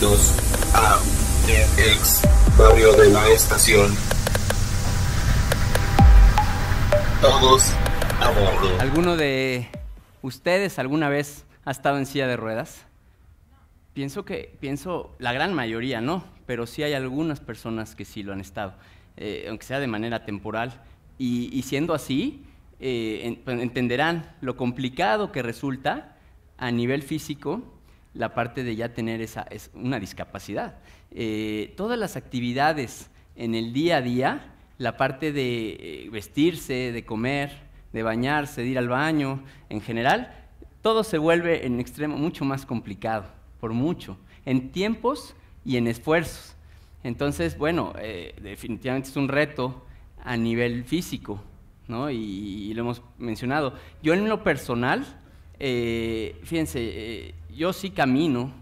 Bienvenidos a el ex barrio de la estación. Todos a bordo. ¿Alguno de ustedes alguna vez ha estado en silla de ruedas? Pienso, la gran mayoría no, pero sí hay algunas personas que sí lo han estado, aunque sea de manera temporal. Y siendo así, entenderán lo complicado que resulta a nivel físico la parte de ya tener una discapacidad. Todas las actividades en el día a día, la parte de vestirse, de comer, de bañarse, de ir al baño, en general, todo se vuelve en extremo mucho más complicado, por mucho, en tiempos y en esfuerzos. Entonces, bueno, definitivamente es un reto a nivel físico, ¿no? Y lo hemos mencionado. Yo en lo personal, fíjense, yo sí camino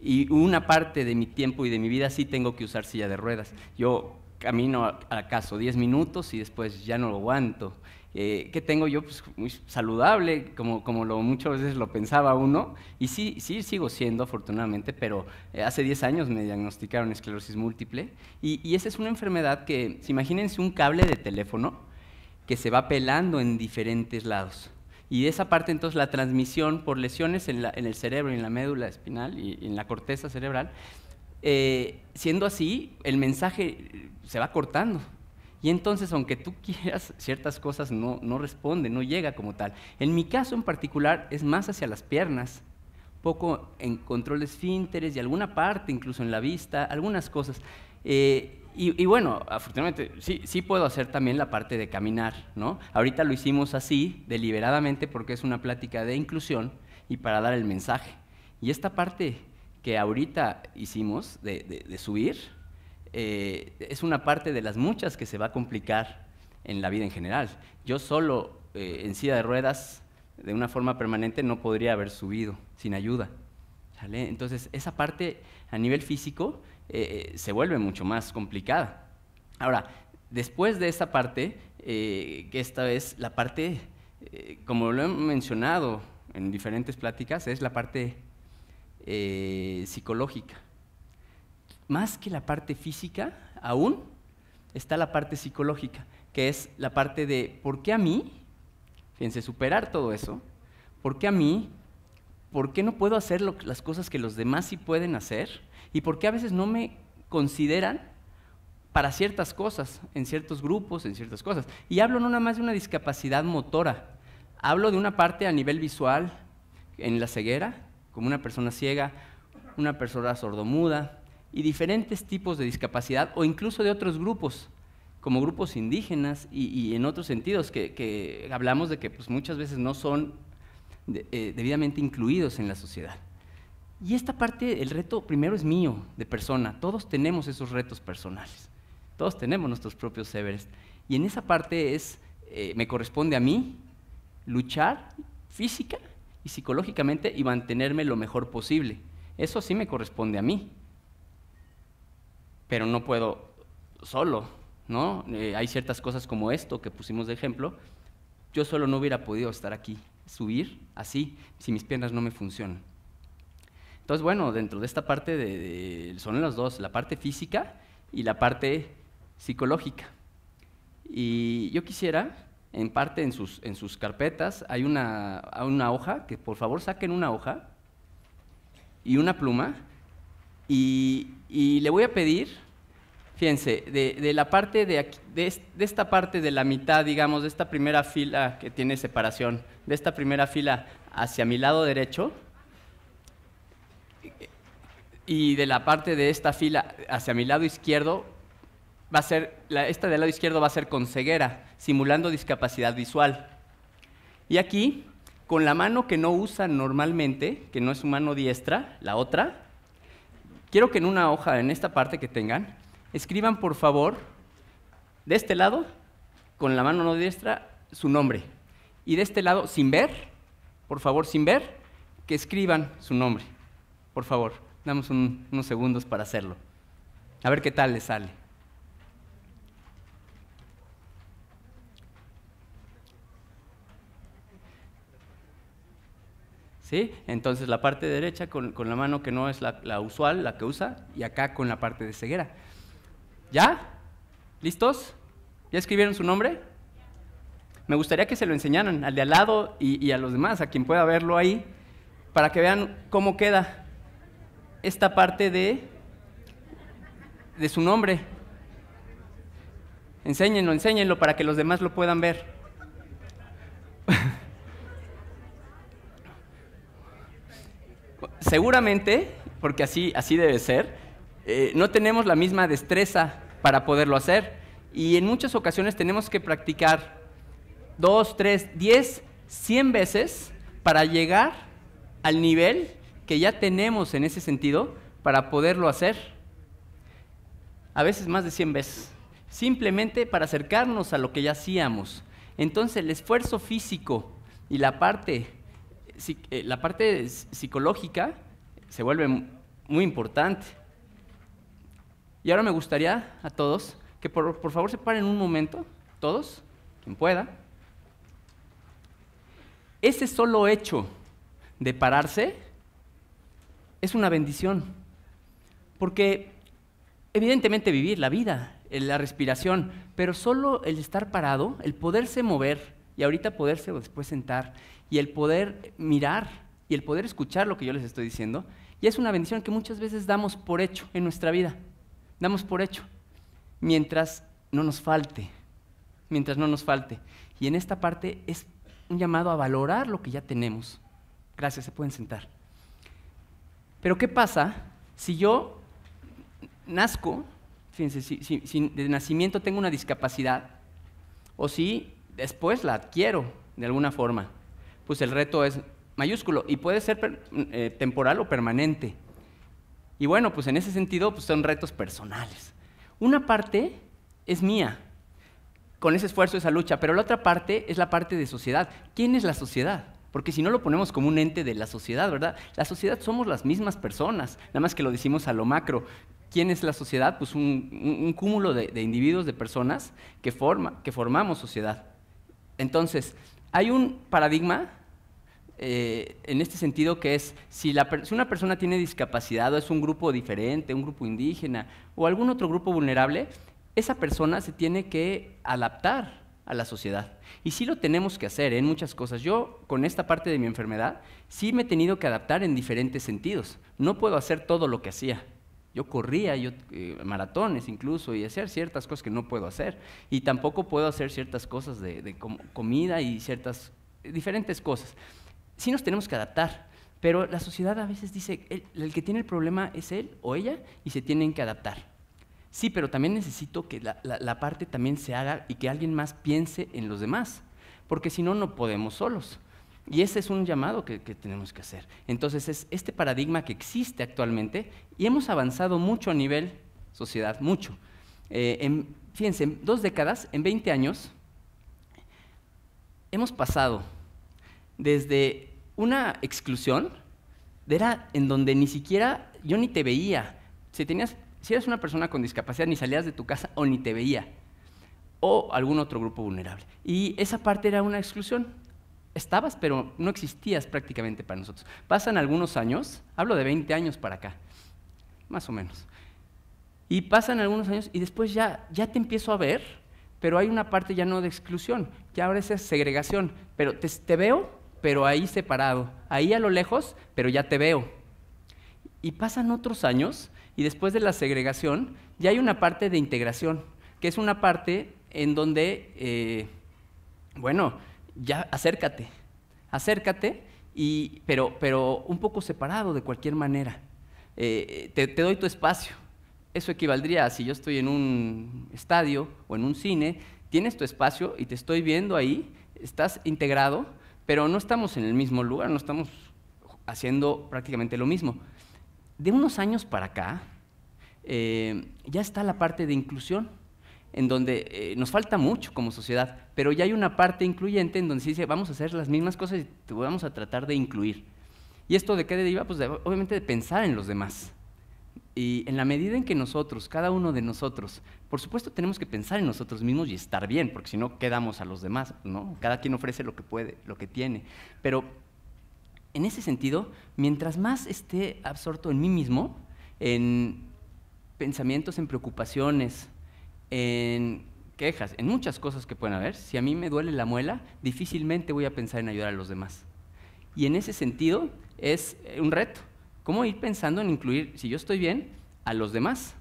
y una parte de mi tiempo y de mi vida sí tengo que usar silla de ruedas. Yo camino acaso 10 minutos y después ya no lo aguanto. ¿Qué tengo yo? Pues muy saludable, como muchas veces lo pensaba uno, y sí sigo siendo, afortunadamente, pero hace 10 años me diagnosticaron esclerosis múltiple, y esa es una enfermedad que, imagínense un cable de teléfono que se va pelando en diferentes lados. Y de esa parte, entonces, la transmisión por lesiones en el cerebro, en la médula espinal y en la corteza cerebral, siendo así, el mensaje se va cortando. Y entonces, aunque tú quieras, ciertas cosas no responden, no llega como tal. En mi caso en particular es más hacia las piernas, poco en control de esfínteres y alguna parte, incluso en la vista, algunas cosas. Y bueno, afortunadamente sí puedo hacer también la parte de caminar, ¿no? Ahorita lo hicimos así, deliberadamente, porque es una plática de inclusión y para dar el mensaje. Y esta parte que ahorita hicimos de subir, es una parte de las muchas que se va a complicar en la vida en general. Yo solo en silla de ruedas, de una forma permanente, no podría haber subido sin ayuda, ¿sale? Entonces, esa parte a nivel físico se vuelve mucho más complicada. Ahora, después de esa parte, que esta es la parte, como lo he mencionado en diferentes pláticas, es la parte psicológica. Más que la parte física, aún está la parte psicológica, que es la parte de ¿por qué a mí? Fíjense, superar todo eso. ¿Por qué a mí? ¿Por qué no puedo hacer las cosas que los demás sí pueden hacer? ¿Y por qué a veces no me consideran para ciertas cosas, en ciertos grupos, en ciertas cosas? Y hablo no nada más de una discapacidad motora, hablo de una parte a nivel visual, en la ceguera, como una persona ciega, una persona sordomuda, y diferentes tipos de discapacidad, o incluso de otros grupos, como grupos indígenas y en otros sentidos, que hablamos de que pues, muchas veces no son debidamente incluidos en la sociedad. Y esta parte, el reto primero es mío, de persona. Todos tenemos esos retos personales. Todos tenemos nuestros propios Everest. Y en esa parte me corresponde a mí luchar física y psicológicamente y mantenerme lo mejor posible. Eso sí me corresponde a mí. Pero no puedo solo, ¿no? Hay ciertas cosas como esto que pusimos de ejemplo. Yo solo no hubiera podido estar aquí, subir así, si mis piernas no me funcionan. Entonces, bueno, dentro de esta parte son las dos, la parte física y la parte psicológica. Y yo quisiera, en parte en sus carpetas, hay una hoja, que por favor saquen una hoja y una pluma, y le voy a pedir, fíjense, de la parte de esta parte de la mitad, digamos, de esta primera fila que tiene separación, de esta primera fila hacia mi lado derecho, y de la parte de esta fila hacia mi lado izquierdo, esta del lado izquierdo va a ser con ceguera, simulando discapacidad visual. Y aquí, con la mano que no usan normalmente, que no es su mano diestra, la otra, quiero que en una hoja, en esta parte que tengan, escriban por favor, de este lado, con la mano no diestra, su nombre. Y de este lado, sin ver, por favor, sin ver, que escriban su nombre. Por favor, damos unos segundos para hacerlo. A ver qué tal les sale. ¿sí? Entonces la parte derecha con la mano que no es la usual, la que usa, y acá con la parte de ceguera. ¿Ya? ¿Listos? ¿Ya escribieron su nombre? Me gustaría que se lo enseñaran al de al lado y a los demás, a quien pueda verlo ahí, para que vean cómo queda esta parte de su nombre. Enséñenlo, enséñenlo para que los demás lo puedan ver. Seguramente, porque así debe ser, no tenemos la misma destreza para poderlo hacer y en muchas ocasiones tenemos que practicar 2, 3, 10, 100 veces para llegar al nivel que ya tenemos en ese sentido para poderlo hacer. A veces más de 100 veces, simplemente para acercarnos a lo que ya hacíamos. Entonces el esfuerzo físico y la parte psicológica se vuelve muy importante. Y ahora me gustaría a todos que por favor se paren un momento, todos, quien pueda. Ese solo hecho de pararse es una bendición, porque evidentemente vivir la vida, la respiración, pero solo el estar parado, el poderse mover, y ahorita poderse después sentar, y el poder mirar, y el poder escuchar lo que yo les estoy diciendo, y es una bendición que muchas veces damos por hecho en nuestra vida, damos por hecho, mientras no nos falte, y en esta parte es un llamado a valorar lo que ya tenemos. Gracias, se pueden sentar. Pero ¿qué pasa si yo nazco, fíjense, si de nacimiento tengo una discapacidad, o si después la adquiero de alguna forma? Pues el reto es mayúsculo y puede ser temporal o permanente. Y bueno, pues en ese sentido pues son retos personales. Una parte es mía, con ese esfuerzo, esa lucha, pero la otra parte es la parte de sociedad. ¿Quién es la sociedad? Porque si no lo ponemos como un ente de la sociedad, ¿verdad? La sociedad somos las mismas personas, nada más que lo decimos a lo macro. ¿Quién es la sociedad? Pues un cúmulo de individuos, de personas que formamos sociedad. Entonces, hay un paradigma en este sentido que es, si una persona tiene discapacidad o es un grupo diferente, un grupo indígena o algún otro grupo vulnerable, esa persona se tiene que adaptar a la sociedad. Y sí lo tenemos que hacer en muchas cosas. Yo, con esta parte de mi enfermedad, sí me he tenido que adaptar en diferentes sentidos. No puedo hacer todo lo que hacía. Yo corría, maratones incluso, y hacer ciertas cosas que no puedo hacer. Y tampoco puedo hacer ciertas cosas de comida y ciertas diferentes cosas. Sí nos tenemos que adaptar, pero la sociedad a veces dice, el que tiene el problema es él o ella y se tienen que adaptar. Sí, pero también necesito que la parte también se haga y que alguien más piense en los demás, porque si no, no podemos solos. Y ese es un llamado que tenemos que hacer. Entonces, es este paradigma que existe actualmente y hemos avanzado mucho a nivel sociedad, mucho. Fíjense, en 2 décadas, en 20 años, hemos pasado desde una exclusión, era en donde ni siquiera yo ni te veía. Si eras una persona con discapacidad, ni salías de tu casa o ni te veía, o algún otro grupo vulnerable. Y esa parte era una exclusión. Estabas, pero no existías prácticamente para nosotros. Pasan algunos años, hablo de 20 años para acá, más o menos. Y pasan algunos años y después ya te empiezo a ver, pero hay una parte ya no de exclusión, ya ahora es segregación. Pero te veo, pero ahí separado. Ahí a lo lejos, pero ya te veo. Y pasan otros años y después de la segregación ya hay una parte de integración, que es una parte en donde, ya acércate, pero un poco separado de cualquier manera. Te doy tu espacio. Eso equivaldría a si yo estoy en un estadio o en un cine, tienes tu espacio y te estoy viendo ahí, estás integrado, pero no estamos en el mismo lugar, no estamos haciendo prácticamente lo mismo. De unos años para acá, ya está la parte de inclusión, en donde nos falta mucho como sociedad, pero ya hay una parte incluyente en donde se dice, vamos a hacer las mismas cosas y te vamos a tratar de incluir. ¿Y esto de qué deriva? Pues obviamente de pensar en los demás. Y en la medida en que nosotros, cada uno de nosotros, por supuesto tenemos que pensar en nosotros mismos y estar bien, porque si no quedamos a los demás, ¿no? Cada quien ofrece lo que puede, lo que tiene. Pero en ese sentido, mientras más esté absorto en mí mismo, en pensamientos, en preocupaciones, en quejas, en muchas cosas que pueden haber, si a mí me duele la muela, difícilmente voy a pensar en ayudar a los demás. Y en ese sentido es un reto. ¿Cómo ir pensando en incluir, si yo estoy bien, a los demás?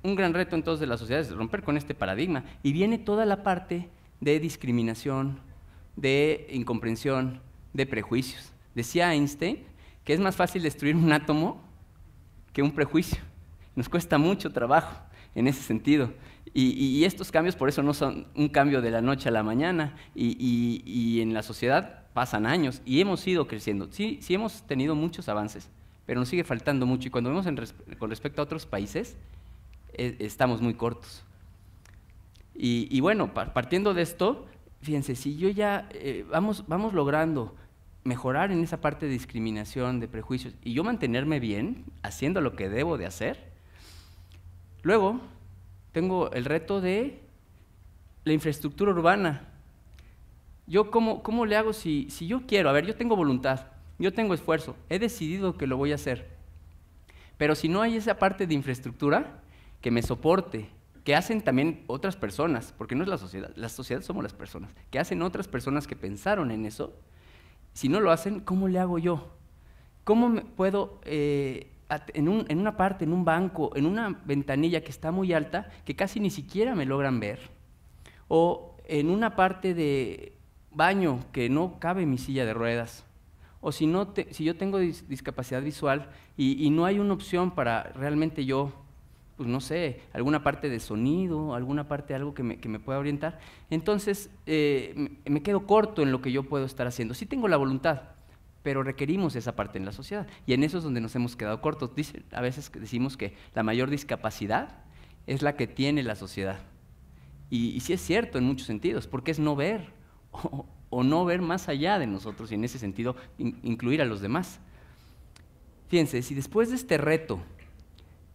Un gran reto entonces de la sociedad es romper con este paradigma. Y viene toda la parte de discriminación, de incomprensión, de prejuicios. Decía Einstein que es más fácil destruir un átomo que un prejuicio. Nos cuesta mucho trabajo en ese sentido. Y estos cambios por eso no son un cambio de la noche a la mañana. Y en la sociedad pasan años y hemos ido creciendo. Sí hemos tenido muchos avances, pero nos sigue faltando mucho. Y cuando vemos con respecto a otros países, estamos muy cortos. Y bueno, partiendo de esto, fíjense, si yo ya vamos logrando mejorar en esa parte de discriminación, de prejuicios, y yo mantenerme bien, haciendo lo que debo de hacer, luego tengo el reto de la infraestructura urbana. Yo, ¿cómo le hago si yo quiero? A ver, yo tengo voluntad, yo tengo esfuerzo, he decidido que lo voy a hacer, pero si no hay esa parte de infraestructura que me soporte, que hacen también otras personas, porque no es la sociedad somos las personas, que hacen otras personas que pensaron en eso, si no lo hacen, ¿cómo le hago yo? ¿Cómo me puedo, en una parte, en un banco, en una ventanilla que está muy alta, que casi ni siquiera me logran ver, o en una parte de baño que no cabe mi silla de ruedas, o si yo tengo discapacidad visual y no hay una opción para realmente yo, pues no sé, alguna parte de sonido, alguna parte de algo que me pueda orientar, entonces me quedo corto en lo que yo puedo estar haciendo. Sí tengo la voluntad, pero requerimos esa parte en la sociedad, y en eso es donde nos hemos quedado cortos. A veces decimos que la mayor discapacidad es la que tiene la sociedad, y sí es cierto en muchos sentidos, porque es no ver, o no ver más allá de nosotros, y en ese sentido incluir a los demás. Fíjense, si después de este reto,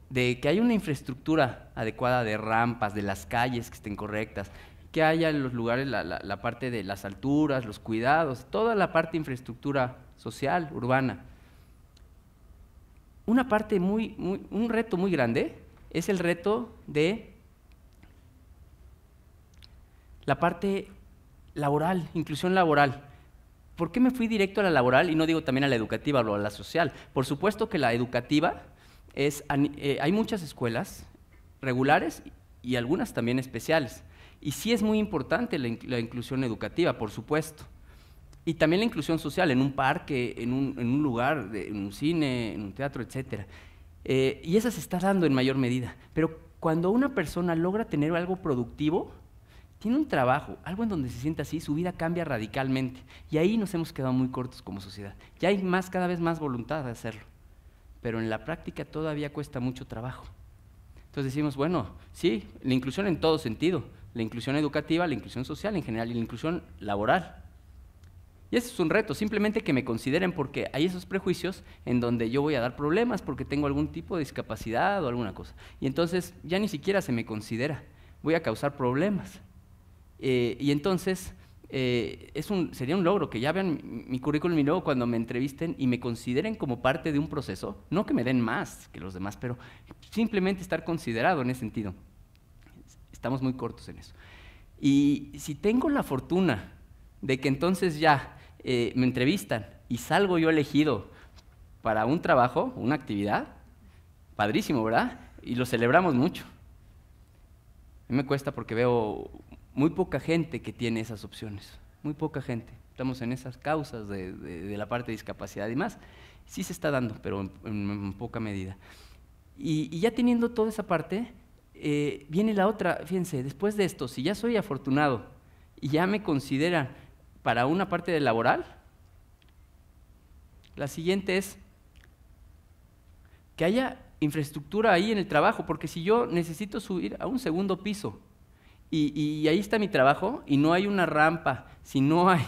de que haya una infraestructura adecuada de rampas, de las calles que estén correctas, que haya en los lugares la parte de las alturas, los cuidados, toda la parte de infraestructura social, urbana. Una parte un reto muy grande es el reto de la parte laboral, inclusión laboral. ¿Por qué me fui directo a la laboral y no digo también a la educativa o a la social? Por supuesto que la educativa hay muchas escuelas regulares y algunas también especiales. Y sí es muy importante la inclusión educativa, por supuesto. Y también la inclusión social en un parque, en un lugar, en un cine, en un teatro, etc. Y esa se está dando en mayor medida. Pero cuando una persona logra tener algo productivo, tiene un trabajo, algo en donde se sienta así, su vida cambia radicalmente. Y ahí nos hemos quedado muy cortos como sociedad. Ya hay cada vez más voluntad de hacerlo, pero en la práctica todavía cuesta mucho trabajo. Entonces decimos, bueno, sí, la inclusión en todo sentido, la inclusión educativa, la inclusión social en general y la inclusión laboral. Y ese es un reto, simplemente que me consideren, porque hay esos prejuicios en donde yo voy a dar problemas porque tengo algún tipo de discapacidad o alguna cosa. Y entonces ya ni siquiera se me considera, voy a causar problemas. Y entonces sería un logro que ya vean mi currículum y luego cuando me entrevisten y me consideren como parte de un proceso, no que me den más que los demás, pero simplemente estar considerado en ese sentido. Estamos muy cortos en eso. Y si tengo la fortuna de que entonces ya me entrevistan y salgo yo elegido para un trabajo, una actividad, padrísimo, ¿verdad? Y lo celebramos mucho. A mí me cuesta porque veo muy poca gente que tiene esas opciones, muy poca gente. Estamos en esas causas de la parte de discapacidad y más. Sí se está dando, pero en poca medida. Y ya teniendo toda esa parte, viene la otra. Fíjense, después de esto, si ya soy afortunado y ya me consideran para una parte de laboral, la siguiente es que haya infraestructura ahí en el trabajo, porque si yo necesito subir a un segundo piso y ahí está mi trabajo y no hay una rampa, si no hay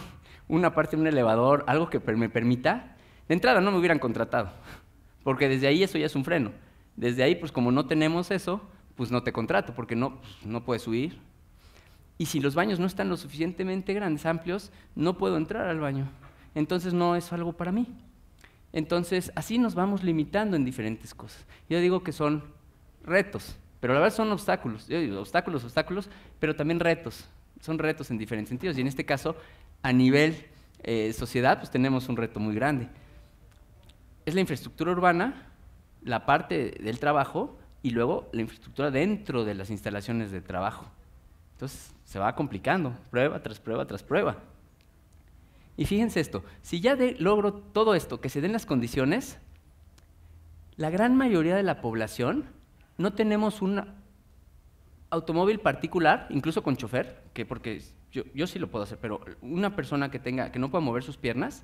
una parte de un elevador, algo que me permita, de entrada no me hubieran contratado, porque desde ahí eso ya es un freno. Desde ahí, pues como no tenemos eso, pues no te contrato, porque no puedes subir. Y si los baños no están lo suficientemente grandes, amplios, no puedo entrar al baño. entonces no es algo para mí. Entonces, así nos vamos limitando en diferentes cosas. Yo digo que son retos, pero la verdad son obstáculos. Yo digo obstáculos, pero también retos. Son retos en diferentes sentidos. Y en este caso, a nivel sociedad, pues tenemos un reto muy grande. Es la infraestructura urbana, la parte del trabajo y luego la infraestructura dentro de las instalaciones de trabajo. Entonces, se va complicando, prueba tras prueba tras prueba. Y fíjense esto, si ya logro todo esto, que se den las condiciones, la gran mayoría de la población no tenemos un automóvil particular, incluso con chofer, porque yo sí lo puedo hacer, pero una persona que no pueda mover sus piernas,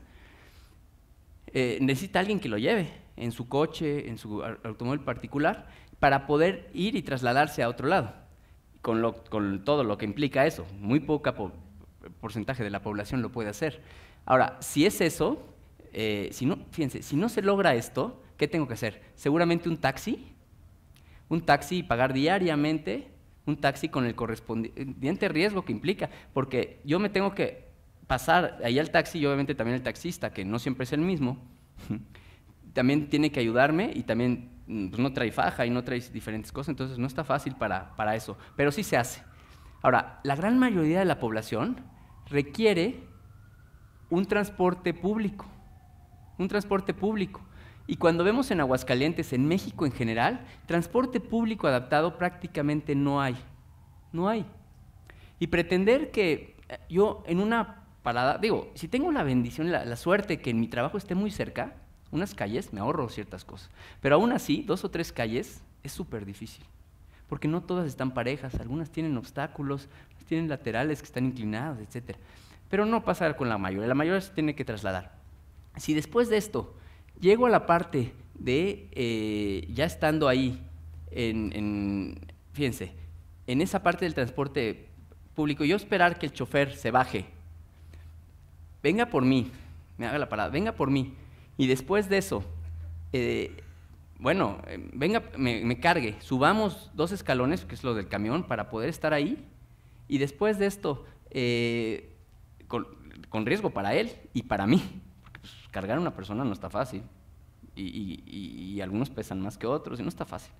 necesita alguien que lo lleve en su coche, en su automóvil particular, para poder ir y trasladarse a otro lado, con todo lo que implica eso. Muy poca porcentaje de la población lo puede hacer. Ahora, si es eso, fíjense, si no se logra esto, ¿qué tengo que hacer? Seguramente un taxi y pagar diariamente un taxi con el correspondiente riesgo que implica, porque yo me tengo que pasar ahí al taxi y obviamente también el taxista, que no siempre es el mismo, también tiene que ayudarme y también pues, no trae faja y no trae diferentes cosas, entonces no está fácil para eso, pero sí se hace. Ahora, la gran mayoría de la población requiere un transporte público, y cuando vemos en Aguascalientes, en México en general, transporte público adaptado prácticamente no hay. Y pretender que yo en una parada, digo, si tengo la bendición, la suerte que en mi trabajo esté muy cerca, unas calles, me ahorro ciertas cosas. Pero aún así, 2 o 3 calles es súper difícil, porque no todas están parejas, algunas tienen obstáculos, tienen laterales que están inclinados, etc. Pero no pasa con la mayoría se tiene que trasladar. Si después de esto llego a la parte de, ya estando ahí, fíjense, en esa parte del transporte público, yo esperar que el chofer se baje, venga por mí, me haga la parada, venga por mí, y después de eso, venga, me cargue, subamos 2 escalones, que es lo del camión, para poder estar ahí, y después de esto, con riesgo para él y para mí, porque pues, cargar a una persona no está fácil, y algunos pesan más que otros, y no está fácil.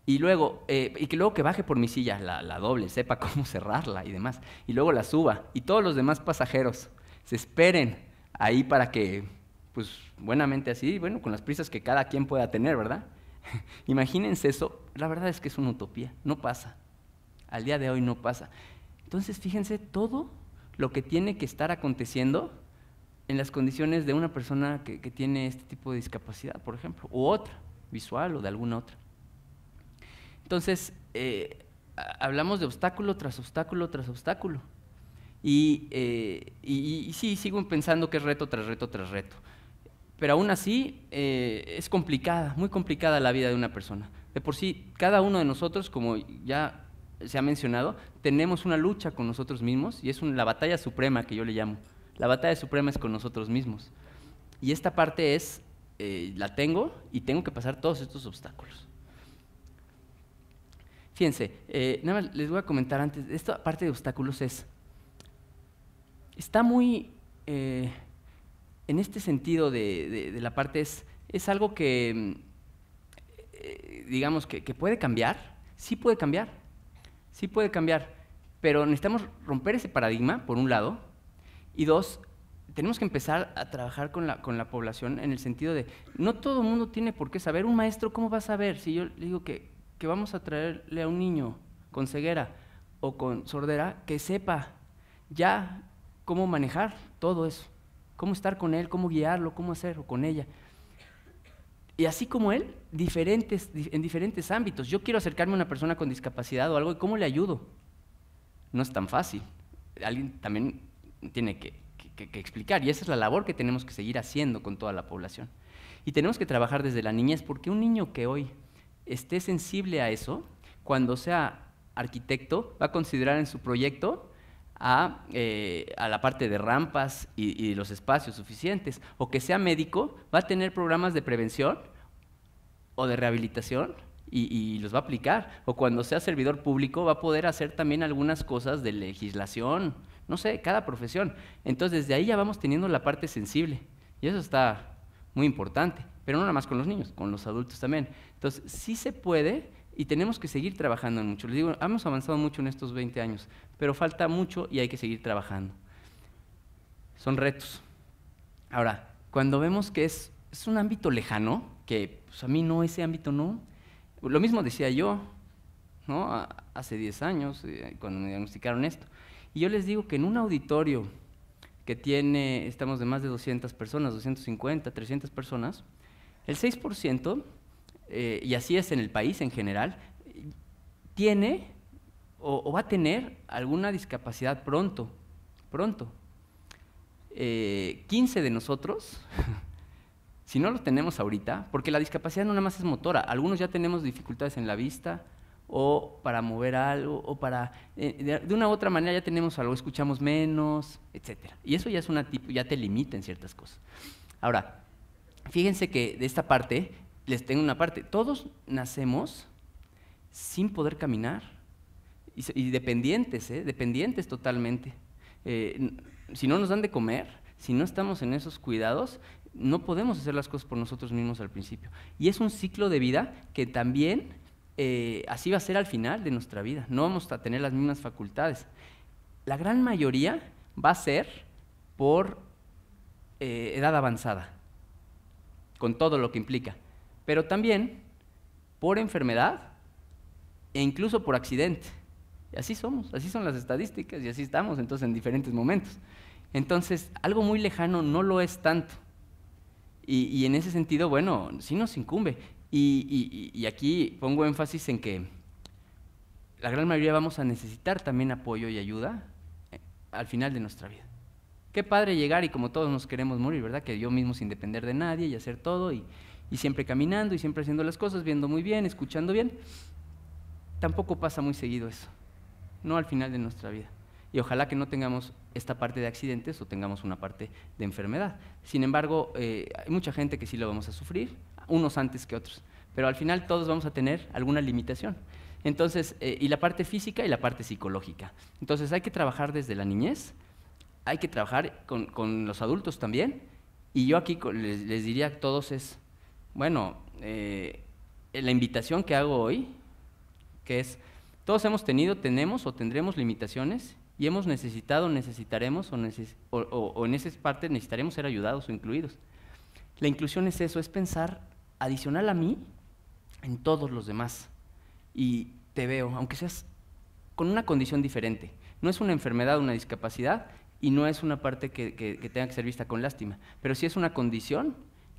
Y luego, que baje por mi silla, la doble, sepa cómo cerrarla y demás, y luego la suba, y todos los demás pasajeros se esperen ahí para que, pues, buenamente así, bueno, con las prisas que cada quien pueda tener, ¿verdad? Imagínense eso, la verdad es que es una utopía, no pasa, al día de hoy no pasa. Entonces, fíjense todo lo que tiene que estar aconteciendo en las condiciones de una persona que tiene este tipo de discapacidad, por ejemplo, u otra, visual o de alguna otra. Entonces, hablamos de obstáculo tras obstáculo tras obstáculo. Y sí, sigo pensando que es reto tras reto tras reto. Pero aún así, es complicada, muy complicada la vida de una persona. De por sí, cada uno de nosotros, como ya se ha mencionado, tenemos una lucha con nosotros mismos, y es la batalla suprema que yo le llamo. La batalla suprema es con nosotros mismos. Y esta parte la tengo, y tengo que pasar todos estos obstáculos. Fíjense, nada más les voy a comentar antes, esta parte de obstáculos está muy, en este sentido de la parte, es algo que, digamos, que puede cambiar, sí puede cambiar, pero necesitamos romper ese paradigma, por un lado, y 2, tenemos que empezar a trabajar con la población en el sentido de, no todo el mundo tiene por qué saber. Un maestro, ¿cómo va a saber? Si yo le digo que vamos a traerle a un niño con ceguera o con sordera, que sepa ya cómo manejar todo eso, cómo estar con él, cómo guiarlo, cómo hacer, o con ella. Y así como él, en diferentes ámbitos. Yo quiero acercarme a una persona con discapacidad o algo, ¿y cómo le ayudo? No es tan fácil. Alguien también tiene que explicar, y esa es la labor que tenemos que seguir haciendo con toda la población. Y tenemos que trabajar desde la niñez, porque un niño que hoy esté sensible a eso, cuando sea arquitecto, va a considerar en su proyecto a la parte de rampas y los espacios suficientes, o que sea médico, va a tener programas de prevención o de rehabilitación y los va a aplicar, o cuando sea servidor público va a poder hacer también algunas cosas de legislación, no sé, cada profesión. Entonces, desde ahí ya vamos teniendo la parte sensible, y eso está muy importante, pero no nada más con los niños, con los adultos también. Entonces, sí se puede, y tenemos que seguir trabajando en mucho. Les digo, hemos avanzado mucho en estos 20 años, pero falta mucho y hay que seguir trabajando. Son retos. Ahora, cuando vemos que es un ámbito lejano, que pues, a mí no, ese ámbito no, lo mismo decía yo, ¿no? Hace 10 años, cuando me diagnosticaron esto. Y yo les digo que en un auditorio que tiene, estamos de más de 200 personas, 250, 300 personas, el 6%, y así es en el país en general, tiene o va a tener alguna discapacidad pronto. 15 de nosotros, si no lo tenemos ahorita, porque la discapacidad no nada más es motora, algunos ya tenemos dificultades en la vista, o para mover algo, o para, de una u otra manera ya tenemos algo, escuchamos menos, etcétera. Y eso ya es ya te limita en ciertas cosas. Ahora, fíjense que de esta parte, les tengo una parte, todos nacemos sin poder caminar, y dependientes, dependientes totalmente. Si no nos dan de comer, si no estamos en esos cuidados, no podemos hacer las cosas por nosotros mismos al principio. Y es un ciclo de vida que también así va a ser al final de nuestra vida. No vamos a tener las mismas facultades. La gran mayoría va a ser por edad avanzada, con todo lo que implica, pero también por enfermedad e incluso por accidente. Y así somos, así son las estadísticas y así estamos entonces en diferentes momentos. Entonces, algo muy lejano no lo es tanto. Y en ese sentido, bueno, sí nos incumbe. Y aquí pongo énfasis en que la gran mayoría vamos a necesitar también apoyo y ayuda al final de nuestra vida. Qué padre llegar y como todos nos queremos morir, ¿verdad? Que yo mismo sin depender de nadie y hacer todo y siempre caminando y siempre haciendo las cosas, viendo muy bien, escuchando bien. Tampoco pasa muy seguido eso, no al final de nuestra vida. Y ojalá que no tengamos esta parte de accidentes o tengamos una parte de enfermedad. Sin embargo, hay mucha gente que sí lo vamos a sufrir, unos antes que otros, pero al final todos vamos a tener alguna limitación. Entonces, y la parte física y la parte psicológica. Entonces hay que trabajar desde la niñez, hay que trabajar con los adultos también, y yo aquí les diría a todos es, bueno, la invitación que hago hoy, que es, todos hemos tenido, tenemos o tendremos limitaciones, y hemos necesitado, necesitaremos, o en esa parte necesitaremos ser ayudados o incluidos. La inclusión es eso, es pensar adicional a mí en todos los demás. Y te veo, aunque seas con una condición diferente. No es una enfermedad, una discapacidad, y no es una parte que tenga que ser vista con lástima, pero sí es una condición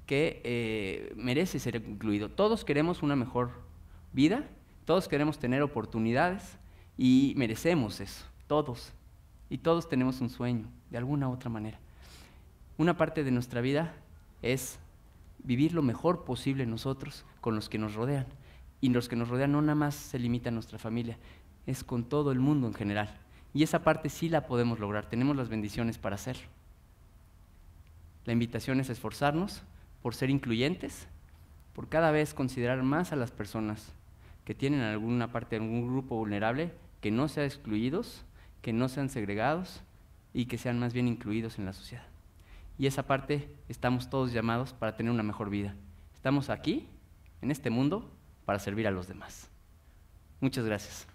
que merece ser incluido. Todos queremos una mejor vida, todos queremos tener oportunidades y merecemos eso. Todos, y todos tenemos un sueño, de alguna u otra manera. Una parte de nuestra vida es vivir lo mejor posible nosotros con los que nos rodean, y los que nos rodean no nada más se limita a nuestra familia, es con todo el mundo en general, y esa parte sí la podemos lograr, tenemos las bendiciones para hacerlo. La invitación es esforzarnos por ser incluyentes, por cada vez considerar más a las personas que tienen alguna parte, algún grupo vulnerable, que no sean excluidos, que no sean segregados y que sean más bien incluidos en la sociedad. Y esa parte estamos todos llamados para tener una mejor vida. Estamos aquí, en este mundo, para servir a los demás. Muchas gracias.